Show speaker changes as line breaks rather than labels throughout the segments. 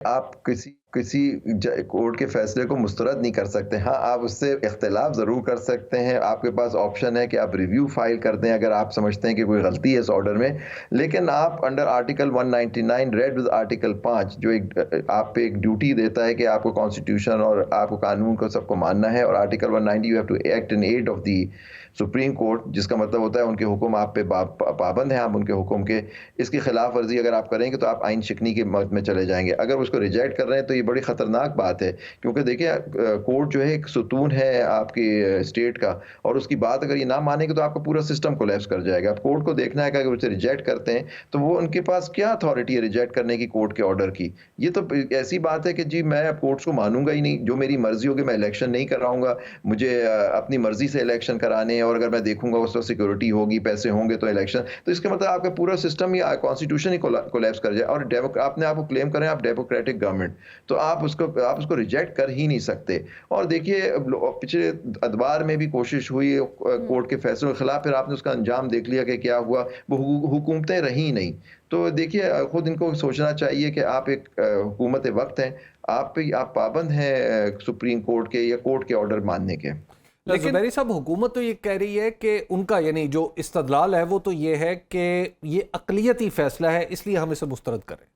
आप किसी किसी कोर्ट के फैसले को मुस्तरद नहीं कर सकते। हाँ, आप उससे इख्तिलाफ ज़रूर कर सकते हैं। आपके पास ऑप्शन है कि आप रिव्यू फाइल कर दें अगर आप समझते हैं कि कोई गलती है इस ऑर्डर में। लेकिन आप under article 199 read with article 5 जो एक आप पे एक ड्यूटी देता है कि आपको कॉन्स्टिट्यूशन और आपको कानून को सबको मानना है, और article 190 you have to act in aid of the Supreme Court, जिसका मतलब होता है उनके हुक्म आप पे पाबंद हैं, आप उनके हुक्म के। इसकी खिलाफ वर्जी अगर आप करेंगे तो आप आइन शिकनी के मद में चले जाएंगे। अगर उसको रिजेक्ट कर रहे हैं तो ये बड़ी खतरनाक बात है, क्योंकि देखिए कोर्ट जो है एक सुतून है आपकी स्टेट का, और उसकी बात अगर ये ना मानेंगे तो आपका पूरा सिस्टम कोलैप्स कर जाएगा। अब कोर्ट को देखना है कि अगर उसे रिजेक्ट करते हैं तो वो उनके पास क्या अथॉरिटी है रिजेक्ट करने की कोर्ट के ऑर्डर की। ये तो ऐसी बात है कि जी मैं अब कोर्ट्स को मानूंगा ही नहीं, जो मेरी मर्जी होगी मैं इलेक्शन नहीं कराऊंगा, मुझे अपनी मर्जी से इलेक्शन कराने हैं, और अगर मैं देखूंगा उस वक्त सिक्योरिटी होगी, पैसे होंगे तो इलेक्शन, तो इसका मतलब आपका पूरा सिस्टम ही कॉन्स्टिट्यूशन ही कोलैप्स कर जाए। और आपने आपको क्लेम करें आप डेमोक्रेटिक गवर्नमेंट, तो आप उसको रिजेक्ट कर ही नहीं सकते। और देखिए पिछले अदवार में भी कोशिश हुई
हुँ।
कोर्ट के फैसलों के खिलाफ, फिर आपने उसका अंजाम देख लिया कि क्या हुआ, वो हुकूमतें रही नहीं। तो देखिए खुद इनको सोचना चाहिए कि आप एक हुकूमत वक्त हैं, आप पाबंद हैं सुप्रीम कोर्ट के या कोर्ट के ऑर्डर मानने के। लेकिन
ज़ुबैरी साहब, हुकूमत तो ये कह रही है कि उनका यानी जो इस्तदलाल है वो तो ये है कि ये अक़लियती फ़ैसला है, इसलिए हम इसे मुस्तरद करें।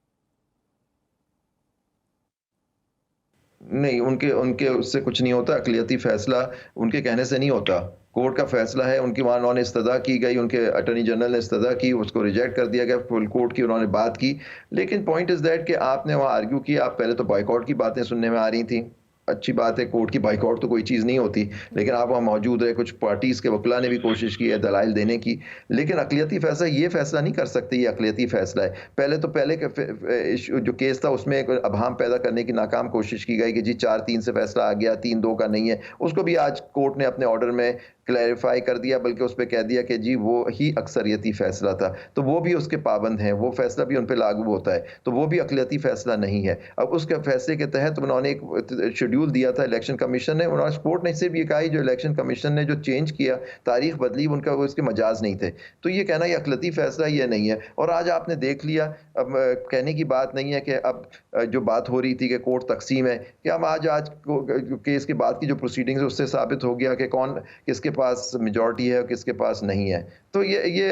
नहीं, उनके उनके उससे कुछ नहीं होता, अक़लियती फ़ैसला उनके कहने से नहीं होता। कोर्ट का फ़ैसला है, उनकी वहाँ उन्होंने इस्तदा की गई, उनके अटॉर्नी जनरल ने इस्तदा की, उसको रिजेक्ट कर दिया गया, फुल कोर्ट की उन्होंने बात की। लेकिन पॉइंट इज़ दैट कि आपने वहाँ आर्ग्यू किया, आप पहले तो बॉयकॉट की बातें सुनने में आ रही थी। अच्छी बात है, कोर्ट की बॉयकॉट तो कोई चीज़ नहीं होती, लेकिन आप वहाँ मौजूद रहे, कुछ पार्टीज़ के वकील ने भी कोशिश की है दलाइल देने की। लेकिन अक़लियती फ़ैसला ये फ़ैसला नहीं कर सकते, ये अक़लियती फ़ैसला है। पहले के इश्यू जो केस था उसमें एक अभाम पैदा करने की नाकाम कोशिश की गई कि जी 4-3 से फ़ैसला आ गया, 3-2 का नहीं है। उसको भी आज कोर्ट ने अपने ऑर्डर में क्लैरिफ़ाई कर दिया, बल्कि उस पे कह दिया कि जी वो ही अक्सरियती फ़ैसला था। तो वो भी उसके पाबंद हैं, वो फ़ैसला भी उन पे लागू होता है। तो वो भी अक़लियती फ़ैसला नहीं है। अब उसके फ़ैसले के तहत उन्होंने एक शेड्यूल दिया था इलेक्शन कमीशन ने, उन्होंने कोर्ट ने सिर्फ़ ये कहा जो इलेक्शन कमीशन ने जो चेंज किया, तारीख बदली, उनका वो उसके मजाज़ नहीं थे। तो ये कहना ये अक़लियती फ़ैसला ये नहीं है। और आज आपने देख लिया, अब कहने की बात नहीं है कि अब जो बात हो रही थी कि कोर्ट तक़सीम है, कि हम आज को केस के बाद की जो प्रोसीडिंग्स है उससे साबित हो गया कि कौन किसके पास मेजॉरिटी है और किसके पास नहीं है। तो ये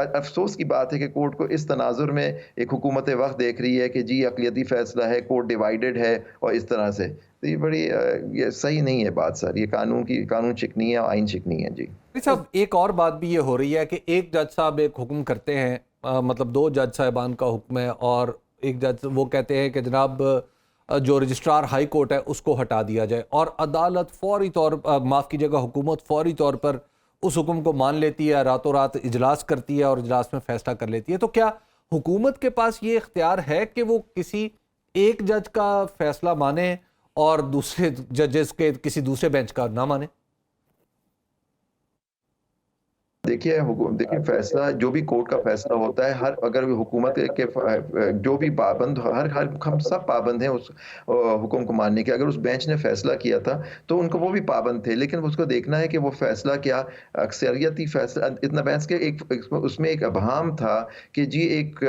अफ़सोस की बात है कि कोर्ट को इस तनाज़ुर में एक हुकूमत वक़्त देख रही है कि जी अक़लियती फ़ैसला है, कोर्ट डिवाइडेड है और इस तरह से। तो ये बड़ी ये सही नहीं है बात सर, ये कानून शिकनी है, आइन शिकनी है। जी।
साहब, एक और बात भी ये हो रही है कि एक जज साहब एक हुक्म करते हैं, मतलब दो जज साहिबान का हुक्म है, और एक जज वो कहते हैं कि जनाब जो रजिस्ट्रार हाई कोर्ट है उसको हटा दिया जाए, और अदालत फौरी तौर माफ़ कीजिएगा, हुकूमत फौरी तौर पर उस हुक्म को मान लेती है, रातों रात इजलास करती है और इजलास में फैसला कर लेती है। तो क्या हुकूमत के पास ये इख्तियार है कि वो किसी एक जज का फैसला माने और दूसरे जजेस के किसी दूसरे बेंच का ना माने?
देखिए फैसला जो भी कोर्ट का फैसला होता है, हर अगर हुकूमत के जो भी पाबंद, हर हर हम सब पाबंद हैं उस हुक्म को मानने के। अगर उस बेंच ने फैसला किया था तो उनको वो भी पाबंद थे, लेकिन उसको देखना है कि वो फैसला क्या अक्सरियती फैसला, इतना बहस के उसमें एक अभाम था कि जी एक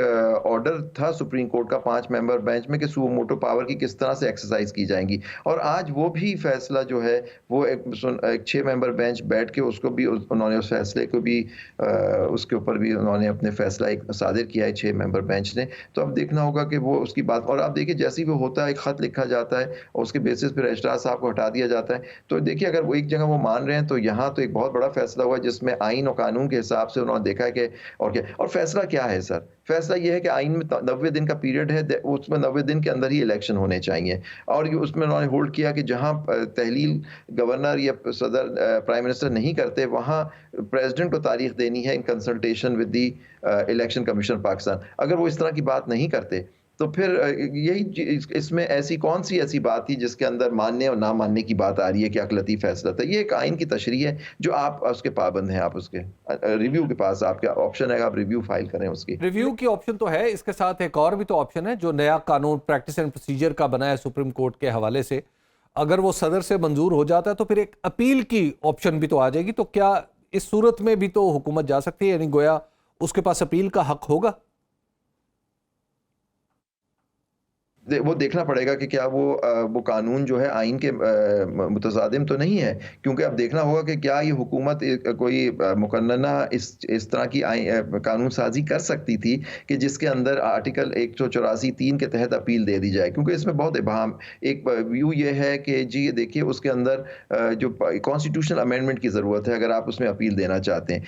ऑर्डर था सुप्रीम कोर्ट का 5 मेंबर बेंच में कि सुओ मोटो पावर की किस तरह से एक्सरसाइज की जाएंगी, और आज वो भी फैसला जो है वो एक 6 मेंबर बेंच बैठ के उसको भी उन्होंने उस फैसले को भी उसके ऊपर भी उन्होंने अपने फैसला एक सादिर किया है 6 मेंबर बेंच ने। तो अब देखना होगा कि वो उसकी बात, और आप देखिए जैसे ही वो होता है एक खत लिखा जाता है और उसके बेसिस पे रजिस्ट्रार साहब को हटा दिया जाता है। तो देखिए अगर वो एक जगह वो मान रहे हैं तो यहाँ तो एक बहुत बड़ा फैसला हुआ जिसमें आइन और कानून के हिसाब से उन्होंने देखा है कि और क्या, और फैसला क्या है सर? फैसला ये है कि आइन में 90 दिन का पीरियड है, उसमें 90 दिन के अंदर ही इलेक्शन होने चाहिए, और ये उसमें उन्होंने होल्ड किया कि जहाँ तहलील गवर्नर या सदर प्राइम मिनिस्टर नहीं करते, वहाँ प्रेसिडेंट को तारीख देनी है in consultation with the election commission Pakistan. अगर वो इस तरह की बात नहीं करते तो फिर इसमें ऐसी कौन सी ऐसी बात थी जिसके अंदर मानने और ना मानने की बात आ रही है कि अक़लियती फैसला था। ये एक आइन की तशरीह है जो आप उसके पाबंद हैं, आप उसके रिव्यू के पास आपका ऑप्शन है, आप रिव्यू फाइल करें उसकी।
रिव्यू की ऑप्शन तो है, इसके साथ एक और भी तो ऑप्शन है जो नया कानून प्रैक्टिस एंड प्रोसीजर का बना है सुप्रीम कोर्ट के हवाले से। अगर वो सदर से मंजूर हो जाता है तो फिर एक अपील की ऑप्शन भी तो आ जाएगी। तो क्या इस सूरत में भी तो हुकूमत जा सकती है, यानी गोया उसके पास अपील का हक होगा?
वो देखना पड़ेगा कि क्या वो कानून जो है आइन के मुतज़ादिम तो नहीं है, क्योंकि अब देखना होगा कि क्या ये हुकूमत कोई मुकन्नना इस तरह की कानून साज़ी कर सकती थी कि जिसके अंदर आर्टिकल 184(3) के तहत अपील दे दी जाए, क्योंकि इसमें बहुत इबाहम एक व्यू ये है कि जी ये देखिए उसके अंदर जो कॉन्स्टिट्यूशनल अमेंडमेंट की ज़रूरत है अगर आप उसमें अपील देना चाहते हैं।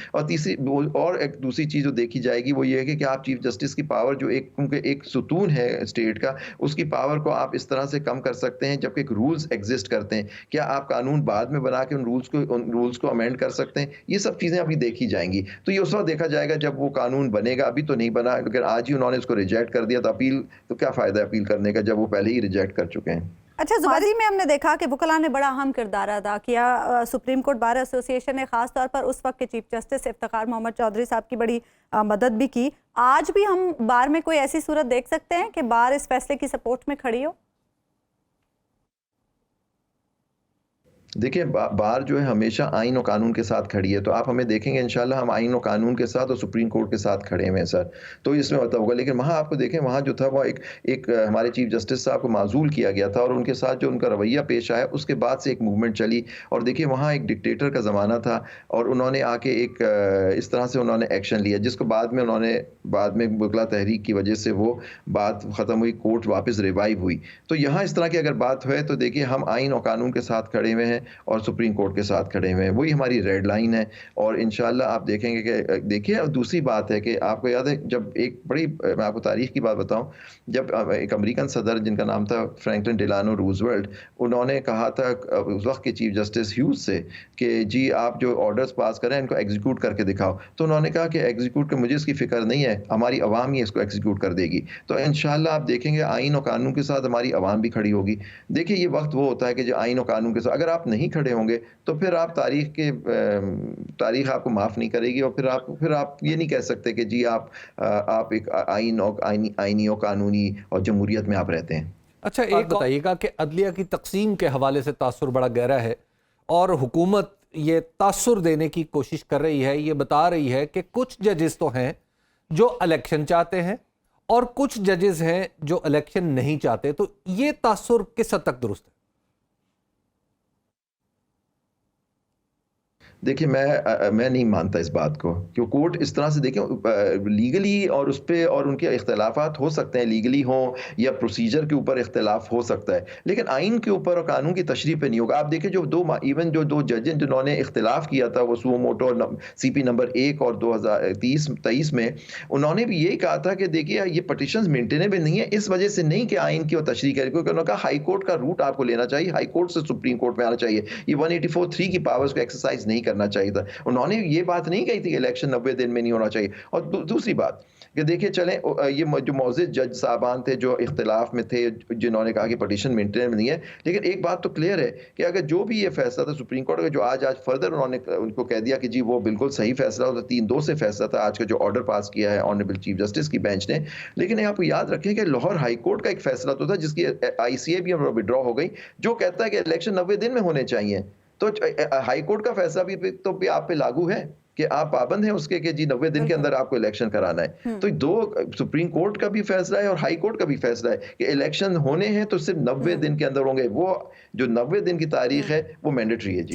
और एक दूसरी चीज़ जो देखी जाएगी वो ये है कि क्या आप चीफ जस्टिस की पावर जो क्योंकि एक सुतून है स्टेट का, उसकी पावर को आप इस तरह से कम कर सकते हैं जबकि रूल्स एग्जिस्ट करते हैं। क्या आप कानून बाद में बना के उन रूल्स को अमेंड कर सकते हैं? ये सब चीज़ें अभी देखी जाएँगी। तो ये उस वक़्त देखा जाएगा जब वो कानून बनेगा, अभी तो नहीं बना। अगर आज ही उन्होंने उसको रिजेक्ट कर दिया तो क्या फ़ायदा है अपील करने का जब वो पहले ही रिजेक्ट कर चुके हैं।
अच्छा, ज़ुबैदी में हमने देखा कि वकला ने बड़ा अहम किरदार अदा किया। सुप्रीम कोर्ट बार एसोसिएशन ने ख़ास तौर पर उस वक्त के चीफ जस्टिस इफ्तिखार मोहम्मद चौधरी साहब की बड़ी मदद भी की। आज भी हम बार में कोई ऐसी सूरत देख सकते हैं कि बार इस फैसले की सपोर्ट में खड़ी हो?
देखिए बार जो है हमेशा आइन और कानून के साथ खड़ी है, तो आप हमें देखेंगे इंशाल्लाह हम आइन और कानून के साथ और सुप्रीम कोर्ट के साथ खड़े हुए हैं सर, तो इसमें पता होगा। लेकिन वहाँ आपको देखें, वहाँ जो था वो एक हमारे चीफ जस्टिस साहब को माजूल किया गया था और उनके साथ जो उनका रवैया पेश आया उसके बाद से एक मूवमेंट चली। और देखिए वहाँ एक डिक्टेटर का ज़माना था और उन्होंने आके एक इस तरह से उन्होंने एक्शन लिया जिसको बाद में वकला तहरीक की वजह से वो बात ख़त्म हुई, कोर्ट वापस रिवाइव हुई। तो यहाँ इस तरह की अगर बात है तो देखिए हम आइन और कानून के साथ खड़े हुए हैं और सुप्रीम कोर्ट के साथ खड़े हुए हैं, वही हमारी रेड लाइन है। और इंशाल्लाह आप देखेंगे कि देखिए दूसरी बात है कि आपको याद है जब मैं आपको तारीख की बात बताऊं, जब एक अमेरिकन सदर जिनका नाम था फ्रैंकलिन डिलानो रूजवेल्ट, उन्होंने कहा था उस वक्त के चीफ जस्टिस ह्यूज से कि जी आप जो ऑर्डर्स पास करें इनको एग्जीक्यूट करके दिखाओ। तो उन्होंने कहा कि एग्जीक्यूट के मुझे इसकी फिक्र नहीं है, हमारी अवाम ही इसको एग्जीक्यूट कर देगी। तो इंशाल्लाह आप देखेंगे आइन और कानून के साथ हमारी अवाम भी खड़ी होगी। देखिए ये वक्त वो होता है कि जो आइन और कानून के साथ अगर आप नहीं खड़े होंगे तो फिर आप तारीख आपको माफ़ नहीं करेगी और फिर आप ये नहीं कह सकते कि जी आप एक आइनी और कानूनी और जमहूरियत में आप रहते हैं।
अच्छा, एक बताइएगा कि अदलिया की तकसीम के हवाले से तासुर बड़ा गहरा है और हुकूमत ये तासुर देने की कोशिश कर रही है, ये बता रही है कि कुछ जजेस तो हैं जो इलेक्शन चाहते हैं और कुछ जजेस हैं जो इलेक्शन नहीं चाहते, तो ये तासुर किस हद तक दुरुस्त है?
देखिए मैं नहीं मानता इस बात को, क्यों कोर्ट इस तरह से देखें लीगली और उस पे और उनके इख्तलाफात हो सकते हैं, लीगली हो या प्रोसीजर के ऊपर इख्तलाफ हो सकता है, लेकिन आइन के ऊपर और कानून की तशरीह पे नहीं होगा। आप देखें जो दो जजेस जिन्होंने इख्तलाफ किया था वो सुमोटो और CP नंबर 1 और 2023 में, उन्होंने भी यही कहा था कि देखिए ये पटिशंस मेंटेनेबल नहीं है, इस वजह से नहीं कि आइन की वो तशरीह करें, क्योंकि उन्होंने कहा हाई कोर्ट का रूट आपको लेना चाहिए, हाई कोर्ट से सुप्रीम कोर्ट में आना चाहिए, ये 184(3) की पावर्स को एक्सरसाइज नहीं करना चाहिए था। उन्होंने ये बात नहीं कही थी कि इलेक्शन 90 दिन में नहीं होना चाहिए। और दूसरी बात कि देखिए चलें ये जो मौजूद जज साहबान थे जो इख्तिलाफ में थे, जिन्होंने कहा कि पटिशन मेंटेनेबल नहीं है, लेकिन एक बात तो क्लियर है कि अगर जो भी ये फैसला था सुप्रीम कोर्ट का, जो आज फर्दर उन्होंने उनको कह दिया कि जी वो बिल्कुल सही फैसला हो, 3-2 से फैसला था आज का जो ऑर्डर पास किया है ऑनरेबल चीफ जस्टिस की बेंच ने। लेकिन आप याद रखें कि लाहौर हाई कोर्ट का एक फैसला तो था जिसकी ICA भी विड्रॉ हो गई, जो कहता है कि इलेक्शन 90 दिन में होने चाहिए। तो हाई कोर्ट का फैसला भी आप पे लागू है कि आप पाबंद हैं उसके कि जी 90 दिन के अंदर आपको इलेक्शन कराना है। तो दो सुप्रीम कोर्ट का भी फैसला है और हाई कोर्ट का भी फैसला है कि इलेक्शन होने हैं तो सिर्फ 90 दिन के अंदर होंगे। वो जो 90 दिन की तारीख है वो मैंडेटरी है जी।